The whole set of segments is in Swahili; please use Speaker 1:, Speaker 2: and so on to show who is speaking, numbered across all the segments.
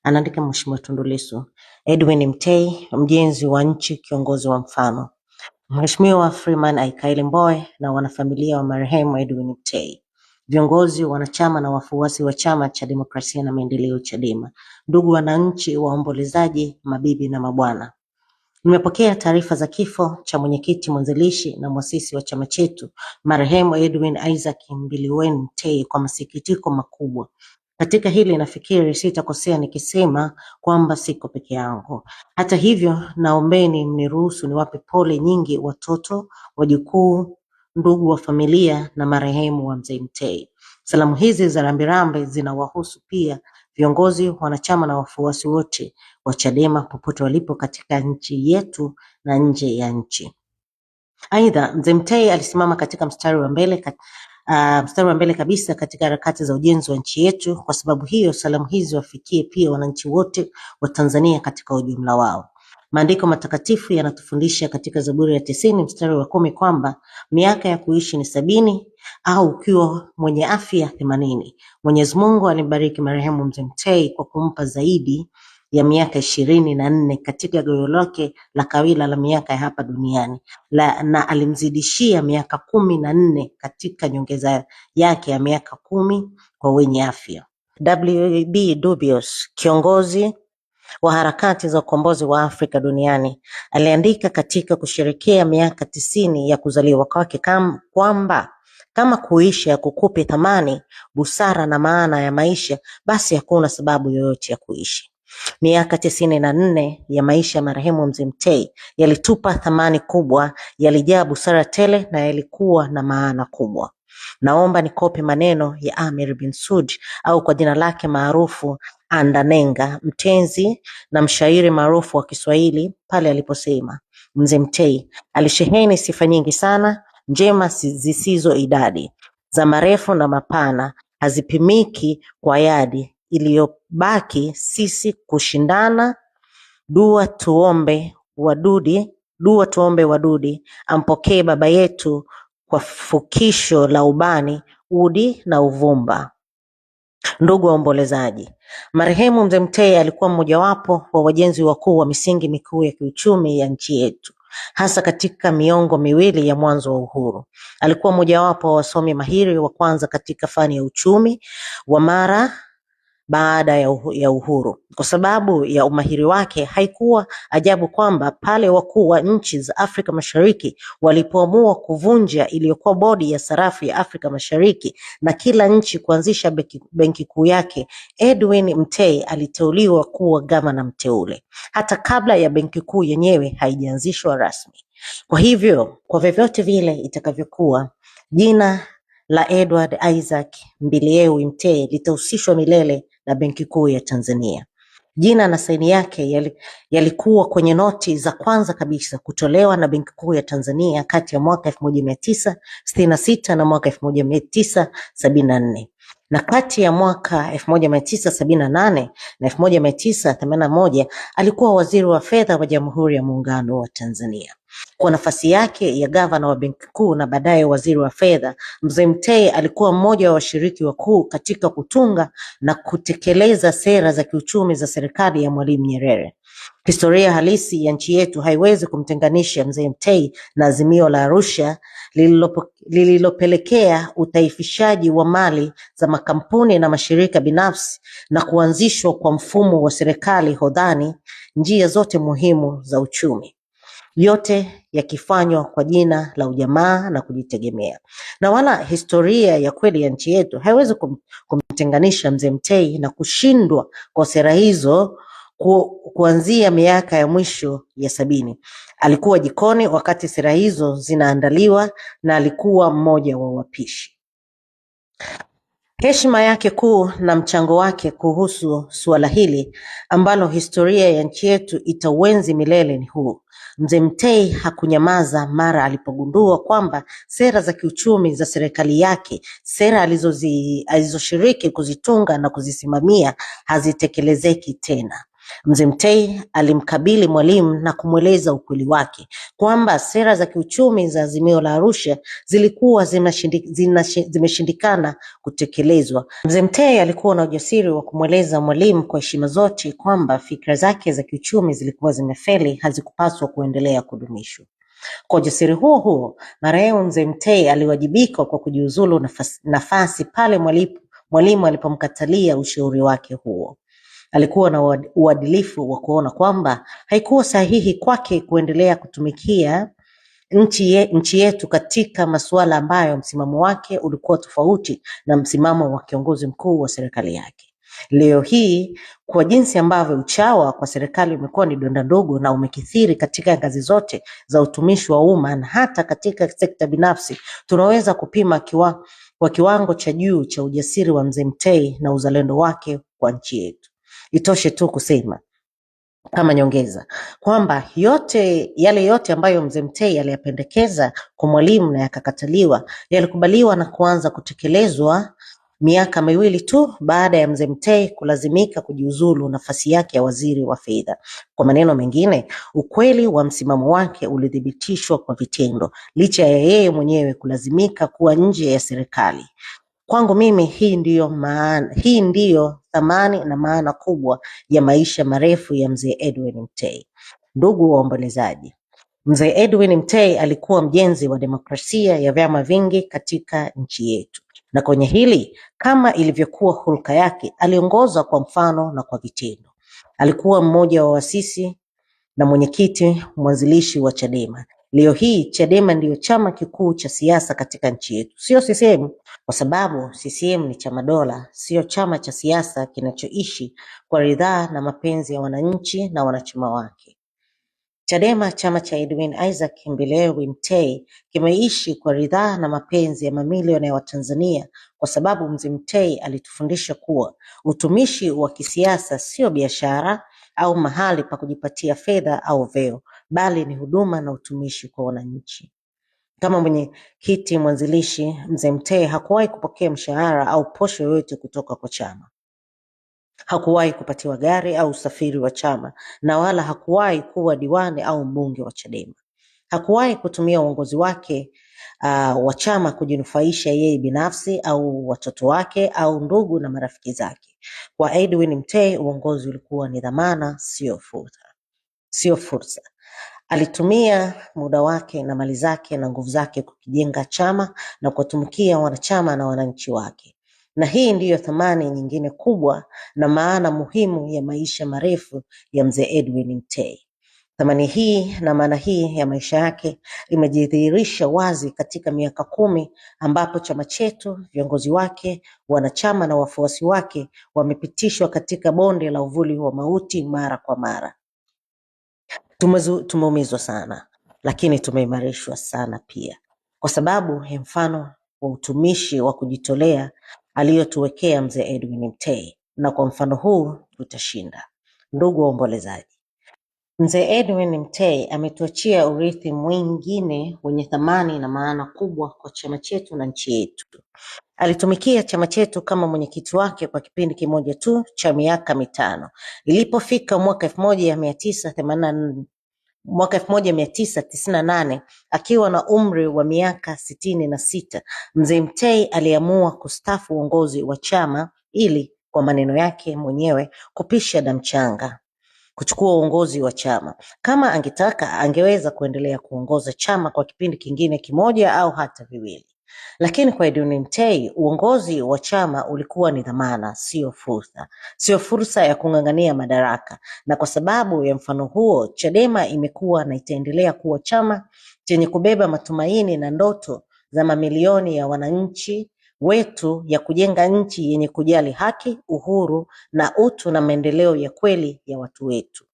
Speaker 1: Anaandika Mheshimiwa Tundu Lissu. Edwin Mtei, mjenzi wa nchi, kiongozi wa mfano. Mheshimiwa Freeman Aikaeli Mbowe na wanafamilia wa marehemu Edwin Mtei, viongozi, wanachama na wafuasi wa Chama cha Demokrasia na Maendeleo Chadema, ndugu wananchi, waombolezaji, mabibi na mabwana. Nimepokea taarifa za kifo cha mwenyekiti mwanzilishi na mwasisi wa chama chetu marehemu Edwin Isaac Mbiliwen Mtei kwa masikitiko makubwa. Katika hili nafikiri sitakosea nikisema kwamba siko peke yangu. Hata hivyo, naombeni mniruhusu niwape pole nyingi watoto, wajukuu, ndugu wa familia na marehemu wa mzee Mtei. Salamu hizi za rambirambi zinawahusu pia viongozi, wanachama na wafuasi wote wa Chadema popote walipo katika nchi yetu na nje ya nchi. Aidha, mzee Mtei alisimama katika mstari wa mbele kabisa katika harakati za ujenzi wa nchi yetu. Kwa sababu hiyo, salamu hizi wafikie pia wananchi wote wa Tanzania katika ujumla wao. Maandiko matakatifu yanatufundisha katika Zaburi ya 90 mstari wa 10 kwamba miaka ya kuishi ni 70 au ukiwa mwenye afya 80. Mwenyezi Mungu alimbariki marehemu mzee Mtei kwa kumpa zaidi ya miaka 24 katika gawio lake la kawila la miaka ya hapa duniani na alimzidishia miaka 14 katika nyongeza yake ya miaka 10 kwa wenye afya. W.B. Dubious, kiongozi wa harakati za ukombozi wa Afrika duniani, aliandika katika kusherehekea miaka 90 ya kuzaliwa kwake kwamba kama kuishi hakukupi thamani, busara na maana ya maisha, basi hakuna sababu yoyote ya kuishi. Miaka 94 ya maisha ya marehemu mzee Mtei yalitupa thamani kubwa, yalijaa busara tele na yalikuwa na maana kubwa. Naomba nikope maneno ya Amir bin Sud au kwa jina lake maarufu Andanenga, mtenzi na mshairi maarufu wa Kiswahili, pale aliposema, mzee Mtei alisheheni sifa nyingi sana, njema zisizo idadi, za marefu na mapana, hazipimiki kwa yadi, iliyobaki sisi kushindana. Dua tuombe wadudi, ampokee baba yetu kwa fukisho la ubani, udi na uvumba. Ndugu waombolezaji, marehemu mzee Mtei alikuwa mmojawapo wa wajenzi wakuu wa misingi mikuu ya kiuchumi ya nchi yetu, hasa katika miongo miwili ya mwanzo wa uhuru. Alikuwa mmojawapo wa wasomi mahiri wa kwanza katika fani ya uchumi wa mara baada ya uhuru. Kwa sababu ya umahiri wake, haikuwa ajabu kwamba pale wakuu wa nchi za Afrika Mashariki walipoamua kuvunja iliyokuwa bodi ya sarafu ya Afrika Mashariki na kila nchi kuanzisha benki kuu yake, Edwin Mtei aliteuliwa kuwa gavana mteule, hata kabla ya benki kuu yenyewe haijaanzishwa rasmi. Kwa hivyo, kwa vyovyote vile itakavyokuwa, jina la Edward Isaac Mbiliwen Mtei litahusishwa milele na Benki Kuu ya Tanzania. Jina na saini yake yalikuwa kwenye noti za kwanza kabisa kutolewa na Benki Kuu ya Tanzania kati ya mwaka 1966 na mwaka 1974. Na kati ya mwaka 1978 na 1981 alikuwa waziri wa fedha wa Jamhuri ya Muungano wa Tanzania. Kwa nafasi yake ya gavana wa Benki Kuu na baadaye waziri wa fedha, mzee Mtei alikuwa mmoja wa washiriki wakuu katika kutunga na kutekeleza sera za kiuchumi za serikali ya Mwalimu Nyerere. Historia halisi ya nchi yetu haiwezi kumtenganisha mzee Mtei na Azimio la Arusha lililopelekea utaifishaji wa mali za makampuni na mashirika binafsi na kuanzishwa kwa mfumo wa serikali hodani, njia zote muhimu za uchumi, yote yakifanywa kwa jina la ujamaa na kujitegemea. Na wala historia ya kweli ya nchi yetu haiwezi kumtenganisha mzee Mtei na kushindwa kwa sera hizo kuanzia miaka ya mwisho ya 70. Alikuwa jikoni wakati sera hizo zinaandaliwa na alikuwa mmoja wa wapishi. Heshima yake kuu na mchango wake kuhusu suala hili ambalo historia ya nchi yetu itauenzi milele ni huu: mzee Mtei hakunyamaza mara alipogundua kwamba sera za kiuchumi za serikali yake, sera alizoshiriki kuzitunga na kuzisimamia, hazitekelezeki tena. Mzee Mtei alimkabili Mwalimu na kumweleza ukweli wake kwamba sera za kiuchumi za Azimio la Arusha zilikuwa zimeshindikana kutekelezwa. Mzee Mtei alikuwa na ujasiri wa kumweleza Mwalimu kwa heshima zote kwamba fikra zake za kiuchumi zilikuwa zimefeli, hazikupaswa kuendelea kudumishwa. Kwa ujasiri huo huo, marehemu Mzee Mtei aliwajibika kwa kujiuzulu nafasi pale Mwalimu alipomkatalia ushauri wake huo. Alikuwa na uadilifu wa kuona kwamba haikuwa sahihi kwake kuendelea kutumikia nchi yetu katika masuala ambayo msimamo wake ulikuwa tofauti na msimamo wa kiongozi mkuu wa serikali yake. Leo hii, kwa jinsi ambavyo uchawa kwa serikali umekuwa ni donda ndogo na umekithiri katika ngazi zote za utumishi wa umma na hata katika sekta binafsi, tunaweza kupima kwa kiwango cha juu cha ujasiri wa Mzee Mtei na uzalendo wake kwa nchi yetu. Itoshe tu kusema kama nyongeza kwamba yale yote ambayo Mzee Mtei aliyapendekeza kwa Mwalimu na yakakataliwa, yalikubaliwa na kuanza kutekelezwa miaka miwili tu baada ya Mzee Mtei kulazimika kujiuzulu nafasi yake ya waziri wa fedha. Kwa maneno mengine, ukweli wa msimamo wake ulithibitishwa kwa vitendo, licha ya yeye mwenyewe kulazimika kuwa nje ya serikali. Kwangu mimi hii ndiyo thamani na maana kubwa ya maisha marefu ya Mzee Edwin Mtei. Ndugu waombolezaji, Mzee Edwin Mtei alikuwa mjenzi wa demokrasia ya vyama vingi katika nchi yetu. Na kwenye hili, kama ilivyokuwa hulka yake, aliongoza kwa mfano na kwa vitendo. Alikuwa mmoja wa waasisi na mwenyekiti mwanzilishi wa Chadema. Leo hii Chadema ndiyo chama kikuu cha siasa katika nchi yetu, sio CCM, kwa sababu CCM ni chama dola, sio chama cha siasa kinachoishi kwa ridhaa na mapenzi ya wananchi na wanachama wake. Chadema, chama cha Edwin Isaac Mbilewi Mtei, kimeishi kwa ridhaa na mapenzi ya mamilioni ya Watanzania kwa sababu Mzee Mtei alitufundisha kuwa utumishi wa kisiasa sio biashara au mahali pa kujipatia fedha au vyeo, bali ni huduma na utumishi kwa wananchi. Kama mwenyekiti mwanzilishi, Mzee Mtei hakuwahi kupokea mshahara au posho yoyote kutoka kwa chama. Hakuwahi kupatiwa gari au usafiri wa chama, na wala hakuwahi kuwa diwani au mbunge wa Chadema. Hakuwahi kutumia uongozi wake wa chama kujinufaisha yeye binafsi au watoto wake au ndugu na marafiki zake. Kwa Edwin Mtei, uongozi ulikuwa ni dhamana, sio fursa. Alitumia muda wake na mali zake na nguvu zake kukijenga chama na kuwatumikia wanachama na wananchi wake. Na hii ndiyo thamani nyingine kubwa na maana muhimu ya maisha marefu ya Mzee Edwin Mtei. Thamani hii na maana hii ya maisha yake imejidhihirisha wazi katika miaka 10 ambapo chama chetu, viongozi wake, wanachama na wafuasi wake wamepitishwa katika bonde la uvuli wa mauti mara kwa mara. Tumeumizwa sana, lakini tumeimarishwa sana pia, kwa sababu ya mfano wa utumishi wa kujitolea aliyotuwekea Mzee Edwin Mtei, na kwa mfano huu tutashinda. Ndugu waombolezaji, Mzee Edwin Mtei ametuachia urithi mwingine wenye thamani na maana kubwa kwa chama chetu na nchi yetu. Alitumikia chama chetu kama mwenyekiti wake kwa kipindi kimoja tu cha miaka 5. Ilipofika mwaka 1998 akiwa na umri wa miaka 66, Mzee Mtei aliamua kustaafu uongozi wa chama ili, kwa maneno yake mwenyewe, kupisha damu changa, kuchukua uongozi wa chama. Kama angetaka angeweza kuendelea kuongoza chama kwa kipindi kingine kimoja au hata viwili. Lakini kwa Edwin Mtei, uongozi wa chama ulikuwa ni dhamana, sio fursa ya kung'ang'ania madaraka. Na kwa sababu ya mfano huo, Chadema imekuwa na itaendelea kuwa chama chenye kubeba matumaini na ndoto za mamilioni ya wananchi wetu ya kujenga nchi yenye kujali haki, uhuru na utu na maendeleo ya kweli ya watu wetu.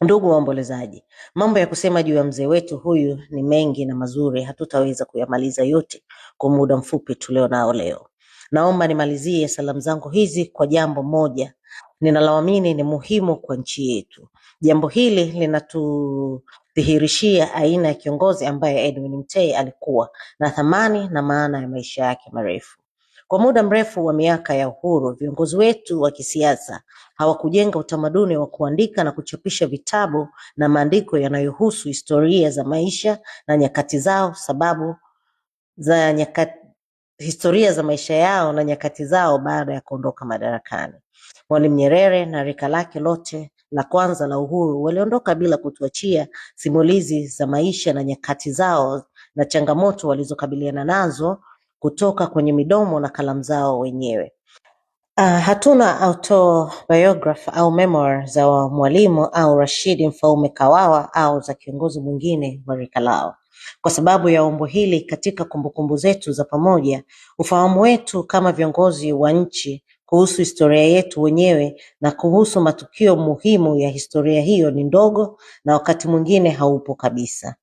Speaker 1: Ndugu waombolezaji, mambo ya kusema juu ya mzee wetu huyu ni mengi na mazuri, hatutaweza kuyamaliza yote kwa muda mfupi tulionao leo. Naomba nimalizie salamu zangu hizi kwa jambo moja ninaloamini ni muhimu kwa nchi yetu. Jambo hili linatudhihirishia aina ya kiongozi ambaye Edwin Mtei alikuwa, na thamani na maana ya maisha yake marefu. Kwa muda mrefu wa miaka ya uhuru, viongozi wetu wa kisiasa hawakujenga utamaduni wa kuandika na kuchapisha vitabu na maandiko yanayohusu historia za maisha na nyakati zao sababu za nyakati historia za maisha yao na nyakati zao baada ya kuondoka madarakani. Mwalimu Nyerere na rika lake lote la kwanza la uhuru waliondoka bila kutuachia simulizi za maisha na nyakati zao na changamoto walizokabiliana nazo kutoka kwenye midomo na kalamu zao wenyewe. Hatuna autobiography au memoir za Mwalimu au Rashid Mfaume Kawawa au za kiongozi mwingine wa rika lao. Kwa sababu ya umbo hili katika kumbukumbu zetu za pamoja, ufahamu wetu kama viongozi wa nchi kuhusu historia yetu wenyewe na kuhusu matukio muhimu ya historia hiyo ni ndogo na wakati mwingine haupo kabisa.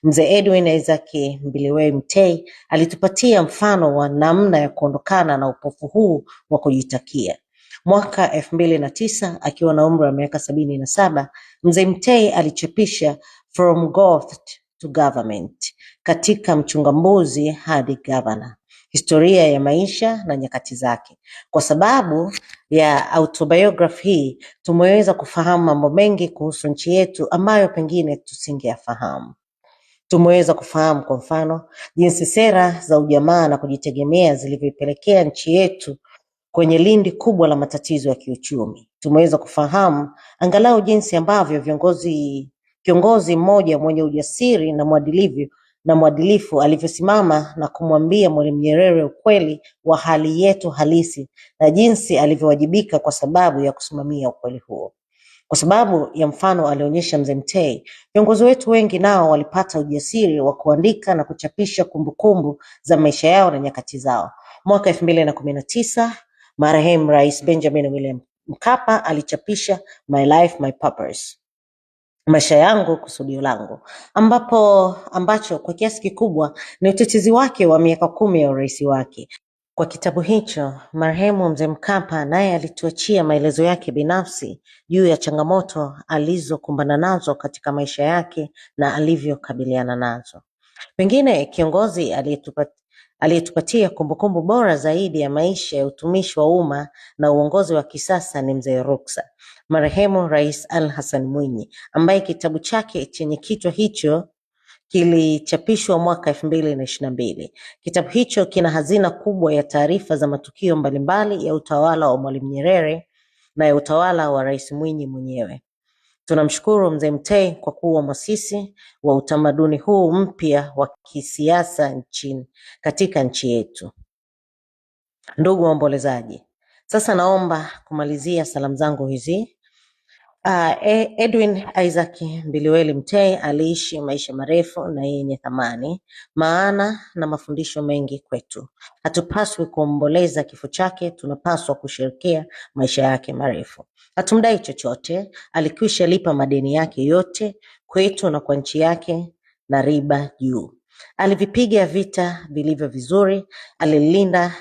Speaker 1: Mzee Edwin Isaac Mbiliwe Mtei alitupatia mfano wa namna ya kuondokana na upofu huu wa kujitakia. Mwaka 2009 akiwa na umri wa miaka 77, Mzee Mtei alichapisha From Goth to Government, katika mchunga mbuzi hadi gavana, historia ya maisha na nyakati zake. Kwa sababu ya autobiography hii tumeweza kufahamu mambo mengi kuhusu nchi yetu ambayo pengine tusingeyafahamu. Tumeweza kufahamu kwa mfano jinsi sera za ujamaa na kujitegemea zilivyoipelekea nchi yetu kwenye lindi kubwa la matatizo ya kiuchumi. Tumeweza kufahamu angalau jinsi ambavyo kiongozi mmoja mwenye ujasiri na mwadilifu alivyosimama na kumwambia Mwalimu Nyerere ukweli wa hali yetu halisi na jinsi alivyowajibika kwa sababu ya kusimamia ukweli huo. Kwa sababu ya mfano alionyesha Mzee Mtei, viongozi wetu wengi nao walipata ujasiri wa kuandika na kuchapisha kumbukumbu za maisha yao na nyakati zao. Mwaka 2019, marehemu Rais Benjamin William Mkapa alichapisha My Life, My Purpose, maisha yangu kusudio langu, ambacho kwa kiasi kikubwa ni utetezi wake wa miaka 10 ya urais wake. Kwa kitabu hicho, marehemu Mzee Mkapa naye alituachia maelezo yake binafsi juu ya changamoto alizokumbana nazo katika maisha yake na alivyokabiliana nazo. Pengine kiongozi aliyetupatia kumbukumbu bora zaidi ya maisha ya utumishi wa umma na uongozi wa kisasa ni Mzee Ruksa, marehemu Rais Ali Hassan Mwinyi, ambaye kitabu chake chenye kichwa hicho kilichapishwa mwaka 2022. Kitabu hicho kina hazina kubwa ya taarifa za matukio mbalimbali ya utawala wa Mwalimu Nyerere na ya utawala wa Rais Mwinyi mwenyewe. Tunamshukuru Mzee Mtei kwa kuwa mwasisi wa utamaduni huu mpya wa kisiasa katika nchi yetu. Ndugu waombolezaji, sasa naomba kumalizia salamu zangu hizi. Edwin Isaac Mbiliwe Mtei aliishi maisha marefu na yenye thamani, maana na mafundisho mengi kwetu. Hatupaswi kuomboleza kifo chake, tunapaswa kusherehekea maisha yake marefu. Hatumdai chochote, alikwisha lipa madeni yake yote kwetu na kwa nchi yake na riba juu. Alivipiga vita vilivyo vizuri, alilinda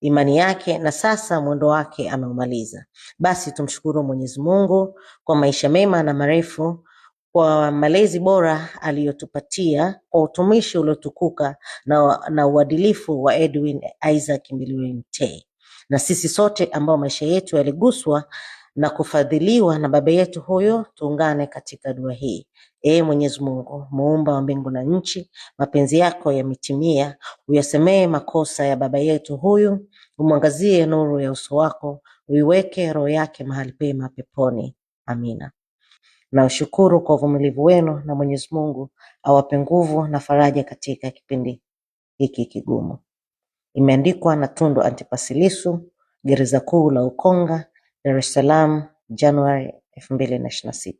Speaker 1: imani yake na sasa mwendo wake ameumaliza. Basi tumshukuru Mwenyezi Mungu kwa maisha mema na marefu, kwa malezi bora aliyotupatia, kwa utumishi uliotukuka na uadilifu wa Edwin Isaac Mbiliwe Mtei. Na sisi sote ambao maisha yetu yaliguswa na kufadhiliwa na baba yetu huyo, tuungane katika dua hii. Mwenyezi Mungu, muumba wa mbingu na nchi, mapenzi yako yametimia, uyasemee makosa ya baba yetu huyu, umwangazie nuru ya uso wako, uiweke roho yake mahali pema peponi. Amina. Na ushukuru kwa uvumilivu wenu, na Mwenyezi Mungu awape nguvu na faraja katika kipindi hiki kigumu. Imeandikwa na Tundu Antipas Lissu, Gereza Kuu la Ukonga, Dar es Salaam, Januari 2026.